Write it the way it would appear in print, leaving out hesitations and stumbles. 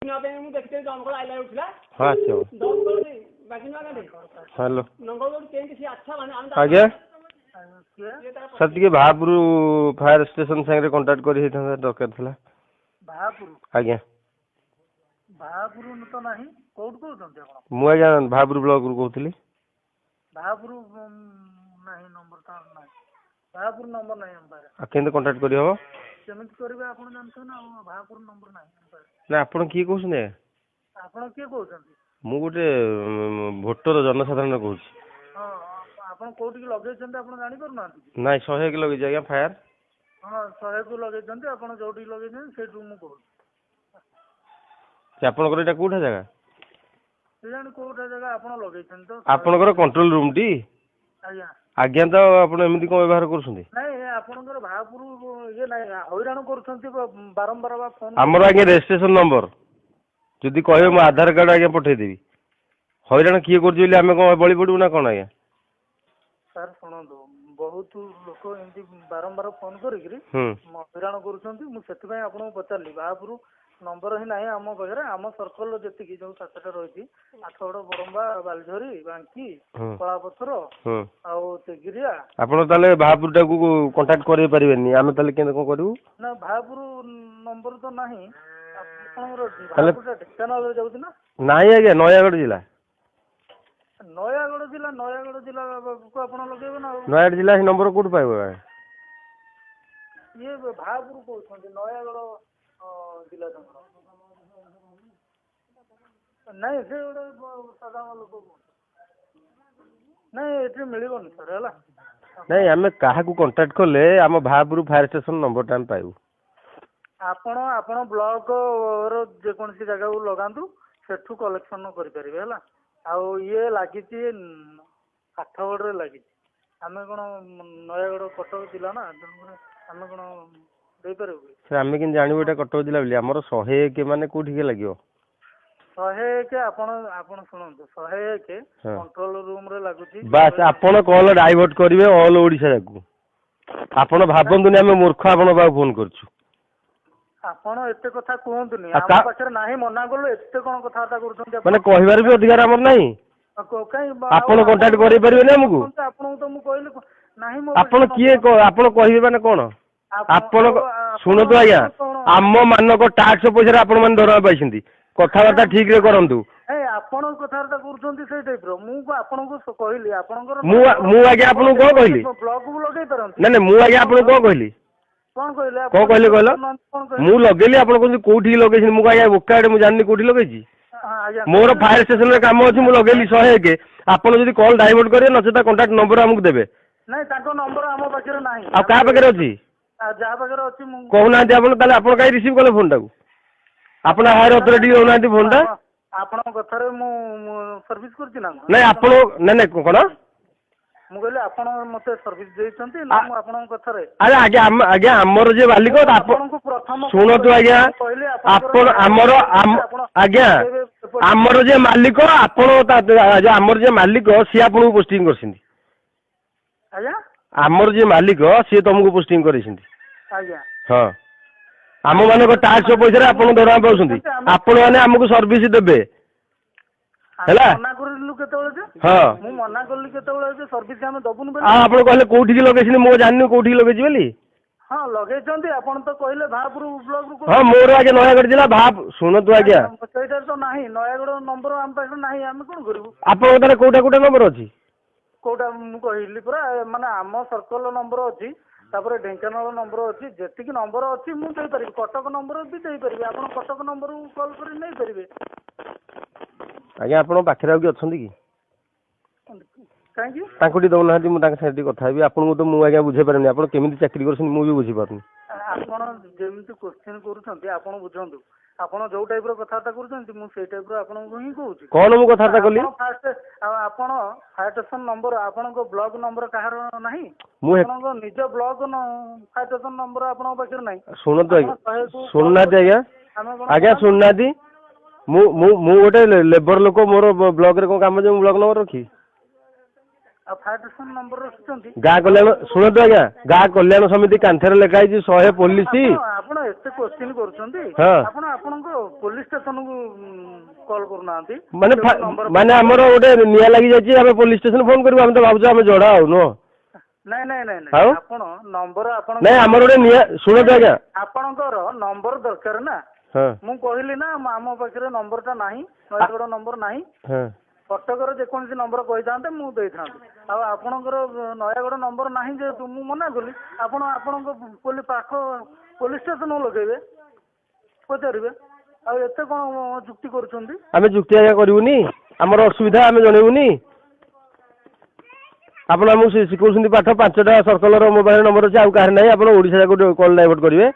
हाँ अच्छा हेलो आज्ञा सर टी Bhapur fire station Sagar contact कर दरकार था आज्ञा मुझे भापुर ब्लॉक रू कहती केंद्र कंटाक्ट कर ना आप किए कहते मु गोटे भोटर जनसाधारण कहूँ ना 100 कि लगे आज्ञा फायर हाँ 100 को लगे जो लगे आपंकर यहाँ कौटा जगह कौटा जगह आप लगे आपंकर कंट्रोल रूम टी आज्ञा तो आप एमती कौन व्यवहार कर भापुर ये हईराण कर बारंबार आमर आज्ञा रेजिस्ट्रेशन नंबर जदि कहे मो आधार कार्ड आज्ञा पठेदेवी हईराण किए कर कौन बलि पड़ू ना कौन आज्ञा सर शुणु बहुत लोक एमती बारंबार फोन करी हईराण कर पचारि भापुर नंबर ही ना आम पाखे आम सर्कल जी जो 7टा रही 8गड़ बरंबा बालझरी बांकी कलापथर आगिरिया आपड़ भापुर टाक कंटाक्ट कर पारे आम कौन करूँ ना भापुर नंबर तो ना ढेकानाल जाऊँ ना नाई आज्ञा नयागढ़ जिला नयागढ़ जिला को आप लगे ना नयागढ़ जिला नंबर कौट पाइब ये भापुर कहते नयागढ़ जिला नहीं से गोटे साधारण लोक नहीं ये मिलबनी सर है नहीं आम क्या कंटाक्ट कले आम Bhapur fire station number time पाइबू आपण आपण ब्लॉक रो जेकोसी जगह को लगातु सेठू कलेक्शन करें है आउ ये लगी 8गड़ लगी आम कौन नयागढ़ कटक जिला ना आम कौन सर आम कि जानू यहाँ कटक जिला बोली आमर 101 माने कौटी लगे 101 आपण शुणु 101 कंट्रोल रूम रे लगुची बस आपण कॉल डाइवर्ट करेंगे ऑल ओडिशा को आपण भावतुनि आम मूर्ख आपण फोन करछु आपण एते कथा कहतुनि हम पाखर नाही मना करलो एते कोन कथाटा करछन माने कहिबार भी अधिकार हमर नाही आपण कांटेक्ट करि परिबे ने हमकु आपण तो मु कहले नाही मो आपण किए आपण कहिबे माने कोन आपण सुनतु आज्ञा आम मानक टैक्स पैसा आपण मान दरमा पाइछंती कथाबार्ता ठीक रे करंतु आपण कथाबार्ता करछंती से टाइप रो मु आपण को कहली आपनकर मु आज्ञा आपण को कहली ब्लॉग को लगै परंती नै नै मु आज्ञा आपण को कहली कौन कहले को कहले कहलो मु लगेली आपण को कोठी लगेछि मु आज्ञा ओकाडे मु जाननी कोठी लगेछि मोर फायर स्टेशन रे काम अछि मु लगेली 101 आपण जदी कॉल डाइवर्ट करे नचेता कांटेक्ट नंबर हमकु देबे नै ताको नंबर हम पाखरे नाही आ का पाखरे अछि जा पाखरे अछि मु कहना आपण ताले आपण काई रिसीव कले फोन टाकू आपण हायर अथॉरिटी होना फोन टा आपण कथारे मु सर्विस करछि ना नै आपण नै नै कोन मु कहले आपण मते सर्विस देइछंती ना मु आपण कथारे अरे आज्ञा हमर जे मालिक आपण को प्रथम सुनतु आज्ञा आपण हमर आज्ञा हमर जे मालिक आपण जो हमर जे मालिक सी आपण को पोस्टिंग करछिंती आज्ञा हमर जे मालिक सी तुमको पोस्टिंग करछिंती आज्ञा हां आम मान टैक्स पैसा आप दरमा पाँच आपण मैंने आमको सर्विस देवे आप कहले कौटी लगे मो जानी कौटी लगे हाँ मोर आगे नयागढ़ जिला भाप शुणु आज्ञा आपड़ा कौटा कौटा नंबर अच्छी कौटा मुझे पूरा माने आम सर्कल नंबर अच्छी तापर ढेंकानाल नंबर अच्छी जी नंबर अच्छी मुझे कटक नंबर भी दे पारि आप कटक नंबर कॉल कर नहीं पारे आज्ञा आप पाखे आगे अच्छा कि कहीं दौना मुझे कथा आपको तो मुझे बुझे पारे आप केमी चाकरी कर बुझी पार्नी आपमि क्वेश्चन कर बुझु आप जो टाइप कथबार्ता कर टाइप ही कहूँ कौन मुझे कथबार्ता कली फायर स्टेशन नंबर आप ब्लॉक नंबर कहार ना निज ब्लॉक फायर स्टेशन नंबर आप ना शुणुना आज्ञा आज्ञा शुणुना गोटे लेबर लोक मोर ब्लॉक रे कौन काम ब्लॉक नंबर रखी ଆଉ ଫାୟାର ଷ୍ଟେସନ ନମ୍ବର ରଖିଛନ୍ତି? ଗାଁ କଲ୍ୟାଣ ଶୁଣନ୍ତୁ ଆଜ୍ଞା, ଗାଁ କଲ୍ୟାଣ ସମିତି କାନ୍ଥରେ ଲେଖା ହେଇଛି 100 ପୋଲିସ। ଆପଣ ଏତେ କୋଶ୍ଚିନ୍ କରୁଛନ୍ତି, ହଁ ଆପଣ ଆପଣଙ୍କ ପୋଲିସ ଷ୍ଟେସନକୁ କଲ୍ କରୁନାହାନ୍ତି। ମାନେ ଆମର ଗୋଟେ ନିଆଁ ଲାଗି ଯାଇଛି, ଆମେ ପୋଲିସ ଷ୍ଟେସନ ଫୋନ କରିବୁ? ଆମେ ତ ଭାବୁଛୁ ଆମେ ଜଡା ଆଉ ନୁହଁ। ନାଇଁ ନାଇଁ ନାଇଁ ନାଇଁ, ଆଉ ଆପଣ ନମ୍ବର ଆପଣ ନାଇଁ ଆମର ଗୋଟେ ନିଆଁ ଶୁଣନ୍ତୁ ଆଜ୍ଞା, ଆପଣଙ୍କର ନମ୍ବର ଦରକାର ନା। ହଁ ମୁଁ କହିଲି ନା ଆମ ପାଖରେ ନମ୍ବରଟା ନାହିଁ, ନୟାଗଡ଼ ନମ୍ବର ନାହିଁ। ହଁ କଟକର ଯେକୌଣସି ନମ୍ବର କହିଥାନ୍ତେ ମୁଁ ଦେଇଥାନ୍ତି। ଆଉ ଆପଣଙ୍କର ନୟାଗଡ଼ ନମ୍ବର ନାହିଁ ଯେହେତୁ ମୁଁ ମନା କଲି। ଆପଣ ଆପଣଙ୍କ ପାଖ ପୋଲିସ ଷ୍ଟେସନକୁ ଲଗେଇବେ, ପଚାରିବେ। ଆଉ ଏତେ କ'ଣ ଯୁକ୍ତି କରୁଛନ୍ତି? ଆମେ ଯୁକ୍ତି ଆଜ୍ଞା କରିବୁନି, ଆମର ଅସୁବିଧା ଆମେ ଜଣେଇବୁନି? ଆପଣ ଆମକୁ ଶିଖଉଛନ୍ତି ପାଠ, 5ଟା ସର୍କଲର ମୋ ପାଖରେ ନମ୍ବର ଅଛି, ଆଉ କାହାର ନାହିଁ। ଆପଣ ଓଡ଼ିଶା ଯାକ କଲ୍ ଡାଇଭର୍ଟ କରିବେ।